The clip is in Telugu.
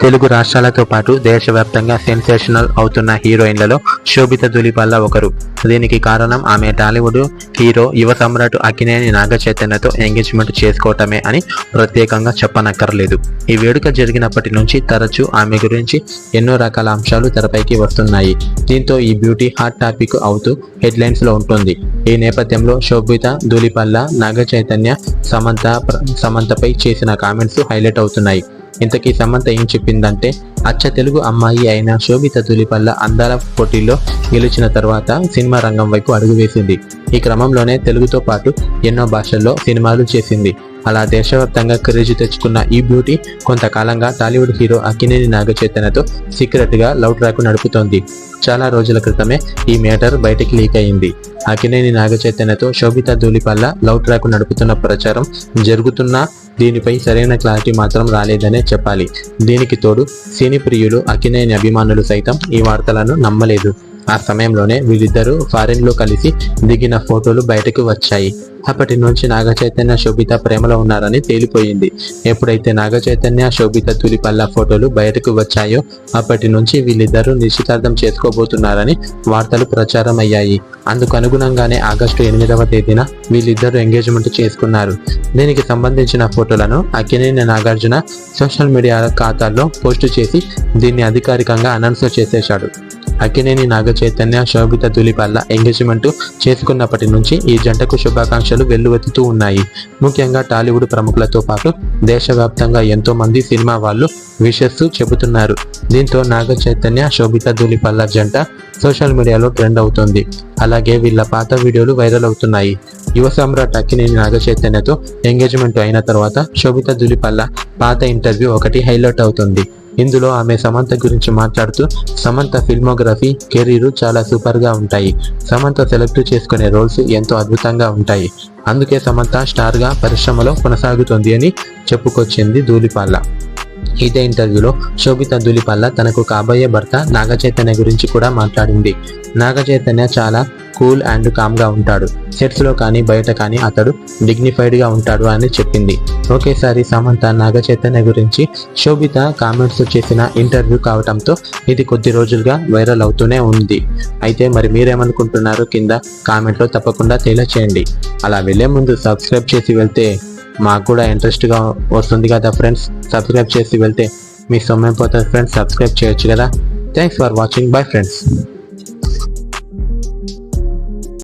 తెలుగు రాష్ట్రాలతో పాటు దేశవ్యాప్తంగా సెన్సేషనల్ అవుతున్న హీరోయిన్లలో శోభిత ధూళిపాల ఒకరు. దీనికి కారణం ఆమె టాలీవుడ్ హీరో యువ సమ్రాట్ అక్కినేని నాగచైతన్యతో ఎంగేజ్మెంట్ చేసుకోవటమే అని ప్రత్యేకంగా చెప్పనక్కర్లేదు. ఈ వేడుక జరిగినప్పటి నుంచి తరచూ ఆమె గురించి ఎన్నో రకాల అంశాలు తెరపైకి వస్తున్నాయి. దీంతో ఈ బ్యూటీ హాట్ టాపిక్ అవుతూ హెడ్లైన్స్ లో ఉంటుంది. ఈ నేపథ్యంలో శోభిత ధూళిపాల నాగచైతన్య సమంతపై చేసిన కామెంట్స్ హైలైట్ అవుతున్నాయి. ఇంతకీ సమంత ఏం చెప్పిందంటే, అచ్చ తెలుగు అమ్మాయి అయిన శోభిత ధూళిపాల అందాల పోటీల్లో గెలిచిన తర్వాత సినిమా రంగం వైపు అడుగువేసింది. ఈ క్రమంలోనే తెలుగుతో పాటు ఎన్నో భాషల్లో సినిమాలు చేసింది. అలా దేశవ్యాప్తంగా క్రేజ్ తెచ్చుకున్న ఈ బ్యూటీ కొంతకాలంగా టాలీవుడ్ హీరో అక్కినేని నాగచైతన్యతో సీక్రెట్ గా లవ్ ట్రాక్ నడుపుతోంది. చాలా రోజుల క్రితమే ఈ మేటర్ బయటికి లీక్ అయింది. అక్కినేని నాగచైతన్యతో శోభిత ధూళిపాల లవ్ ట్రాక్ నడుపుతున్న ప్రచారం జరుగుతున్నా దీనిపై సరైన క్లారిటీ మాత్రం రాలేదనే చెప్పాలి. దీనికి తోడు సినీ ప్రియులు, అక్కినేని అభిమానులు సైతం ఈ వార్తలను నమ్మలేదు. ఆ సమయంలోనే వీళ్ళిద్దరూ ఫారిన్ లో కలిసి దిగిన ఫోటోలు బయటకు వచ్చాయి. అప్పటి నుంచి నాగచైతన్య శోభిత ప్రేమలో ఉన్నారని తేలిపోయింది. ఎప్పుడైతే నాగచైతన్య శోభిత ధూళిపాల ఫోటోలు బయటకు వచ్చాయో అప్పటి నుంచి వీళ్ళిద్దరూ నిశ్చితార్థం చేసుకోబోతున్నారని వార్తలు ప్రచారం అయ్యాయి. అందుకు అనుగుణంగానే ఆగస్టు 8వ తేదీన వీళ్ళిద్దరూ ఎంగేజ్మెంట్ చేసుకున్నారు. దీనికి సంబంధించిన ఫోటోలను అక్కినేని నాగార్జున సోషల్ మీడియా ఖాతాల్లో పోస్టు చేసి దీన్ని అధికారికంగా అనౌన్స్ చేసేశాడు. అక్కినేని నాగచైతన్య శోభిత ధూళిపాల ఎంగేజ్మెంట్ చేసుకున్నప్పటి నుంచి ఈ జంటకు శుభాకాంక్షలు వెల్లువెత్తుతూ ఉన్నాయి. ముఖ్యంగా టాలీవుడ్ ప్రముఖులతో పాటు దేశవ్యాప్తంగా ఎంతో మంది సినిమా వాళ్ళు విషెస్ చెబుతున్నారు. దీంతో నాగచైతన్య శోభిత ధూళిపాల జంట సోషల్ మీడియాలో ట్రెండ్ అవుతుంది. అలాగే వీళ్ళ పాత వీడియోలు వైరల్ అవుతున్నాయి. యువ సమ్రాట్ అక్కినేని నాగచైతన్యతో ఎంగేజ్మెంట్ అయిన తర్వాత శోభిత ధూళిపాల పాత ఇంటర్వ్యూ ఒకటి హైలైట్ అవుతుంది. ఇందులో ఆమె సమంత గురించి మాట్లాడుతూ, సమంత ఫిల్మోగ్రఫీ, కెరీర్ చాలా సూపర్ గా ఉంటాయి. సమంత సెలెక్ట్ చేసుకునే రోల్స్ ఎంతో అద్భుతంగా ఉంటాయి. అందుకే సమంత స్టార్ గా పరిశ్రమలో కొనసాగుతుంది అని చెప్పుకొచ్చింది ధూళిపాల. ఇదే ఇంటర్వ్యూలో శోభిత ధూళిపాల తనకు కాబోయే భర్త నాగచైతన్య గురించి కూడా మాట్లాడింది. నాగచైతన్య చాలా కూల్ అండ్ కామ్ గా ఉంటాడు. సెట్స్ లో కానీ బయట కానీ అతడు డిగ్నిఫైడ్ గా ఉంటాడు అని చెప్పింది. ఒకేసారి సమంత నాగచైతన్య గురించి శోభిత కామెంట్స్ చేసిన ఇంటర్వ్యూ కావడంతో ఇది కొద్ది రోజులుగా వైరల్ అవుతూనే ఉంది. అయితే మరి మీరేమనుకుంటున్నారో కింద కామెంట్ లో తప్పకుండా తెలియచేయండి. అలా వెళ్లే ముందు సబ్స్క్రైబ్ చేసి వెళ్తే మాకు కూడా ఇంట్రెస్ట్గా వస్తుంది కదా ఫ్రెండ్స్. సబ్స్క్రైబ్ చేసి వెళ్తే మీ సమయం పోతుంది ఫ్రెండ్స్. సబ్స్క్రైబ్ చేయొచ్చు కదా. Thanks for watching. Bye friends.